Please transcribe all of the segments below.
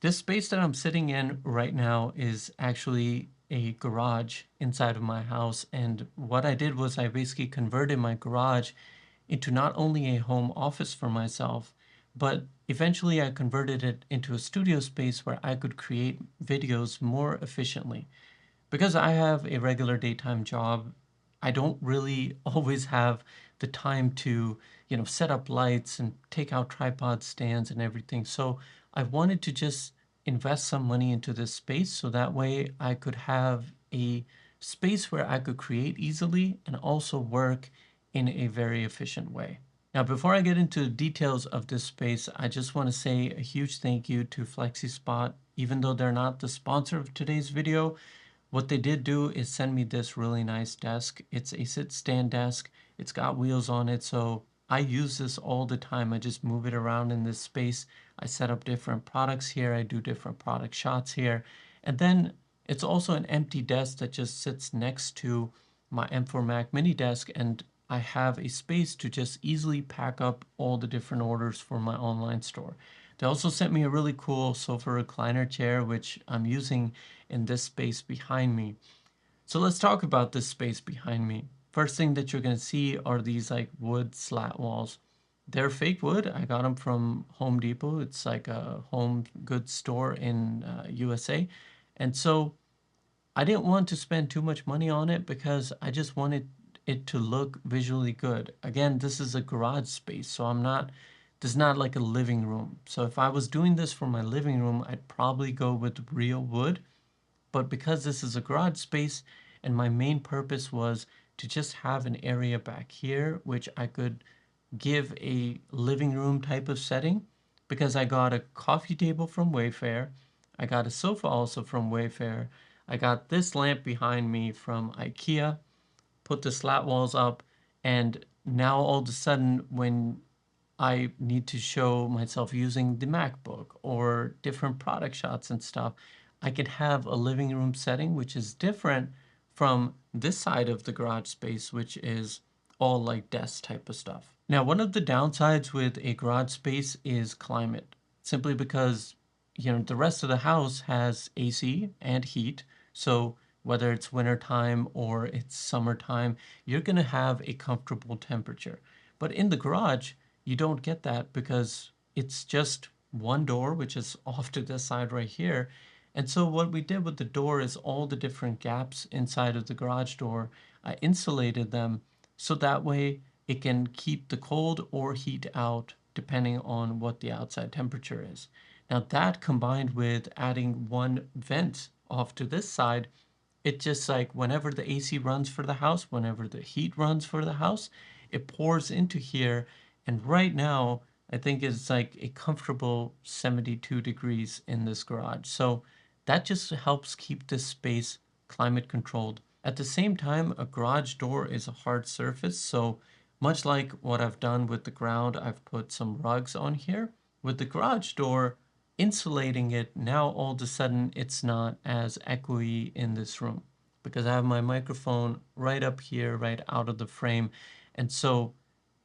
This space that I'm sitting in right now is actually a garage inside of my house. And what I did was I basically converted my garage into not only a home office for myself, but eventually I converted it into a studio space where I could create videos more efficiently. Because I have a regular daytime job, I don't really always have the time to, set up lights and take out tripod stands and everything. So I wanted to just invest some money into this space so that way I could have a space where I could create easily and also work in a very efficient way. Now, before I get into the details of this space, I just want to say a huge thank you to Flexispot. Even though they're not the sponsor of today's video, what they did do is send me this really nice desk. It's a sit stand desk. It's got wheels on it, so I use this all the time. I just move it around in this space. I set up different products here. I do different product shots here. And then it's also an empty desk that just sits next to my M4 Mac mini desk, and I have a space to just easily pack up all the different orders for my online store. They also sent me a really cool sofa recliner chair, which I'm using in this space behind me. So let's talk about this space behind me. First thing that you're going to see are these like wood slat walls. They're fake wood. I got them from Home Depot. It's like a home goods store in USA. And so I didn't want to spend too much money on it because I just wanted it to look visually good. Again, this is a garage space, so this is not like a living room. So if I was doing this for my living room, I'd probably go with real wood. But because this is a garage space and my main purpose was to just have an area back here, which I could give a living room type of setting, because I got a coffee table from Wayfair. I got a sofa also from Wayfair. I got this lamp behind me from Ikea, put the slat walls up, and now all of a sudden when I need to show myself using the MacBook or different product shots and stuff, I can have a living room setting, which is different from this side of the garage space, which is all like desk type of stuff. Now, one of the downsides with a garage space is climate, simply because, the rest of the house has AC and heat. So whether it's wintertime or it's summertime, you're going to have a comfortable temperature. But in the garage, you don't get that because it's just one door, which is off to this side right here. And so what we did with the door is all the different gaps inside of the garage door, I insulated them so that way it can keep the cold or heat out depending on what the outside temperature is. Now that combined with adding one vent off to this side, it just like whenever the AC runs for the house, whenever the heat runs for the house, it pours into here. And right now, I think it's like a comfortable 72 degrees in this garage. So that just helps keep this space climate controlled. At the same time, a garage door is a hard surface. So much like what I've done with the ground, I've put some rugs on here. With the garage door, insulating it, now all of a sudden it's not as echoey in this room because I have my microphone right up here, right out of the frame. And so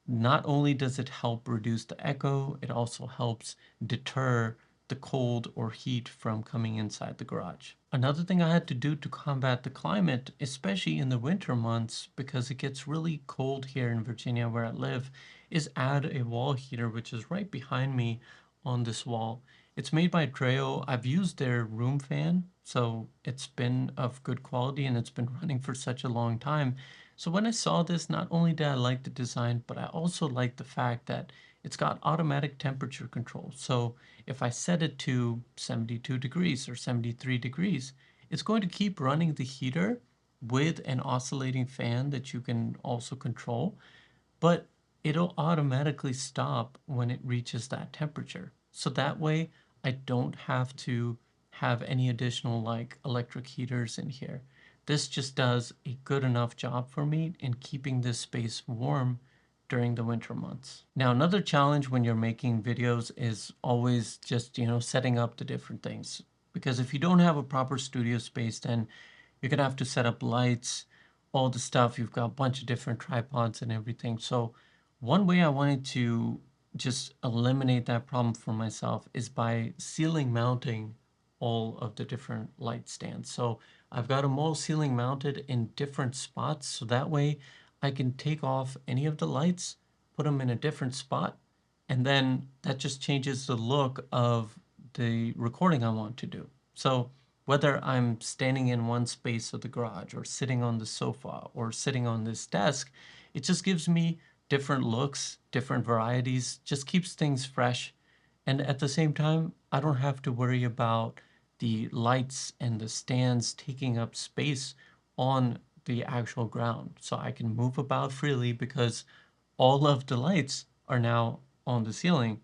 not only does it help reduce the echo, it also helps deter the cold or heat from coming inside the garage. Another thing I had to do to combat the climate, especially in the winter months, because it gets really cold here in Virginia where I live, is add a wall heater, which is right behind me on this wall. It's made by Dreo. I've used their room fan, so it's been of good quality and it's been running for such a long time. So when I saw this, not only did I like the design, but I also like the fact that it's got automatic temperature control. So if I set it to 72 degrees or 73 degrees, it's going to keep running the heater with an oscillating fan that you can also control, but it'll automatically stop when it reaches that temperature. So that way I don't have to have any additional like electric heaters in here. This just does a good enough job for me in keeping this space warm during the winter months. Now, another challenge when you're making videos is always just, setting up the different things. Because if you don't have a proper studio space, then you're gonna have to set up lights, all the stuff. You've got a bunch of different tripods and everything. So one way I wanted to just eliminate that problem for myself is by ceiling mounting all of the different light stands. So I've got them all ceiling mounted in different spots, so that way I can take off any of the lights, put them in a different spot, and then that just changes the look of the recording I want to do. So whether I'm standing in one space of the garage or sitting on the sofa or sitting on this desk, it just gives me different looks, different varieties, just keeps things fresh. And at the same time, I don't have to worry about the lights and the stands taking up space on the actual ground. So I can move about freely because all of the lights are now on the ceiling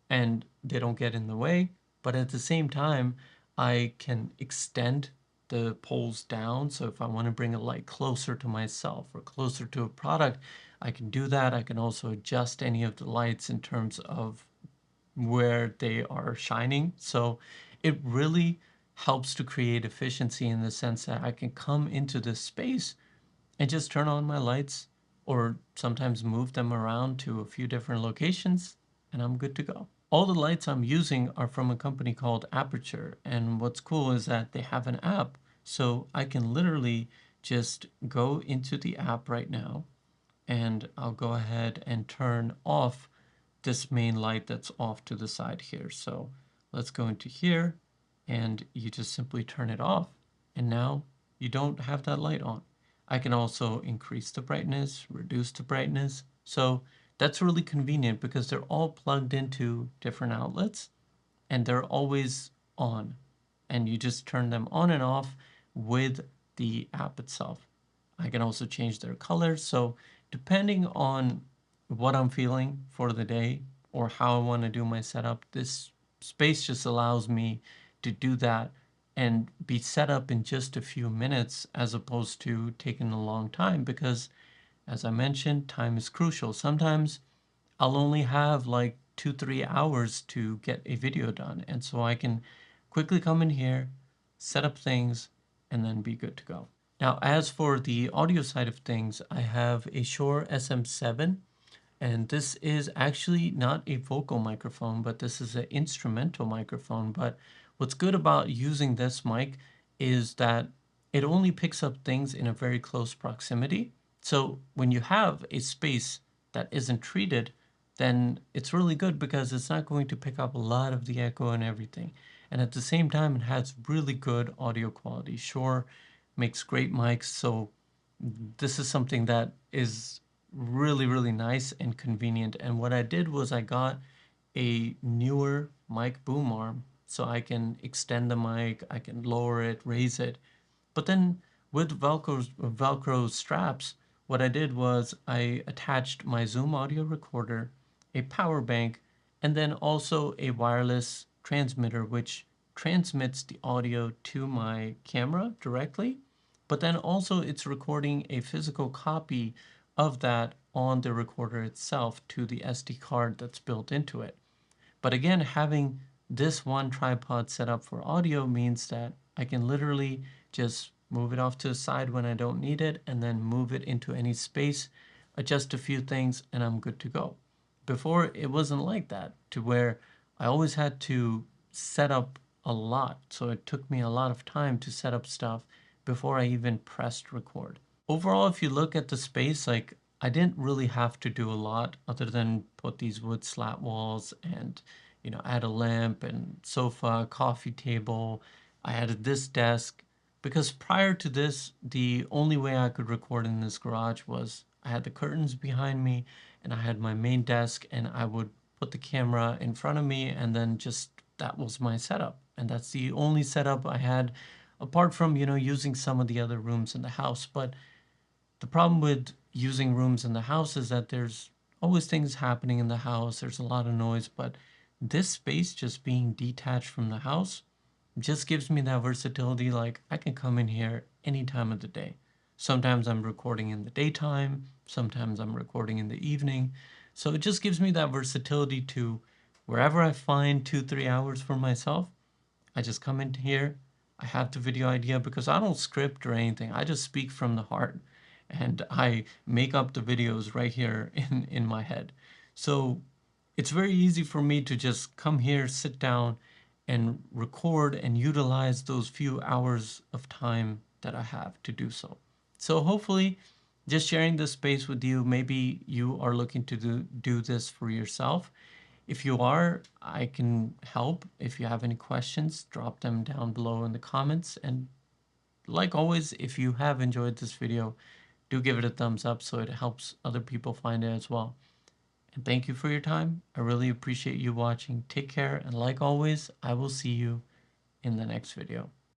and they don't get in the way. But at the same time, I can extend the poles down. So if I want to bring a light closer to myself or closer to a product, I can do that. I can also adjust any of the lights in terms of where they are shining. So it really helps to create efficiency in the sense that I can come into this space and just turn on my lights or sometimes move them around to a few different locations and I'm good to go. All the lights I'm using are from a company called Aperture, and what's cool is that they have an app, so I can literally just go into the app right now and I'll go ahead and turn off this main light that's off to the side here. So let's go into here and you just simply turn it off and now you don't have that light on. I can also increase the brightness, reduce the brightness. So that's really convenient because they're all plugged into different outlets and they're always on. And you just turn them on and off with the app itself. I can also change their colors. So depending on what I'm feeling for the day or how I want to do my setup, this space just allows me to do that and be set up in just a few minutes as opposed to taking a long time because, as I mentioned, time is crucial. Sometimes I'll only have like 2-3 hours to get a video done. And so I can quickly come in here, set up things, and then be good to go. Now, as for the audio side of things, I have a Shure SM7, and this is actually not a vocal microphone, but this is an instrumental microphone. But what's good about using this mic is that it only picks up things in a very close proximity. So when you have a space that isn't treated, then it's really good because it's not going to pick up a lot of the echo and everything. And at the same time, it has really good audio quality. Shure makes great mics, so this is something that is really, really nice and convenient. And what I did was I got a newer mic boom arm so I can extend the mic, I can lower it, raise it. But then with Velcro straps, what I did was I attached my Zoom audio recorder, a power bank, and then also a wireless transmitter, which transmits the audio to my camera directly. But then also it's recording a physical copy of that on the recorder itself to the SD card that's built into it. But again, having this one tripod set up for audio means that I can literally just move it off to the side when I don't need it and then move it into any space, adjust a few things, and I'm good to go. Before, it wasn't like that, to where I always had to set up a lot. So it took me a lot of time to set up stuff before I even pressed record. Overall, if you look at the space, like I didn't really have to do a lot other than put these wood slat walls and, add a lamp and sofa, coffee table. I added this desk because prior to this, the only way I could record in this garage was I had the curtains behind me and I had my main desk and I would put the camera in front of me and then just that was my setup. And that's the only setup I had apart from, using some of the other rooms in the house. But the problem with using rooms in the house is that there's always things happening in the house. There's a lot of noise, but this space just being detached from the house just gives me that versatility. Like I can come in here any time of the day. Sometimes I'm recording in the daytime, sometimes I'm recording in the evening. So it just gives me that versatility to wherever I find 2-3 hours for myself, I just come in here, I have the video idea because I don't script or anything. I just speak from the heart and I make up the videos right here in my head. So it's very easy for me to just come here, sit down, and record and utilize those few hours of time that I have to do so. So hopefully, just sharing this space with you, maybe you are looking to do this for yourself. If you are, I can help. If you have any questions, drop them down below in the comments. And like always, if you have enjoyed this video, do give it a thumbs up so it helps other people find it as well. And thank you for your time. I really appreciate you watching. Take care, and like always, I will see you in the next video.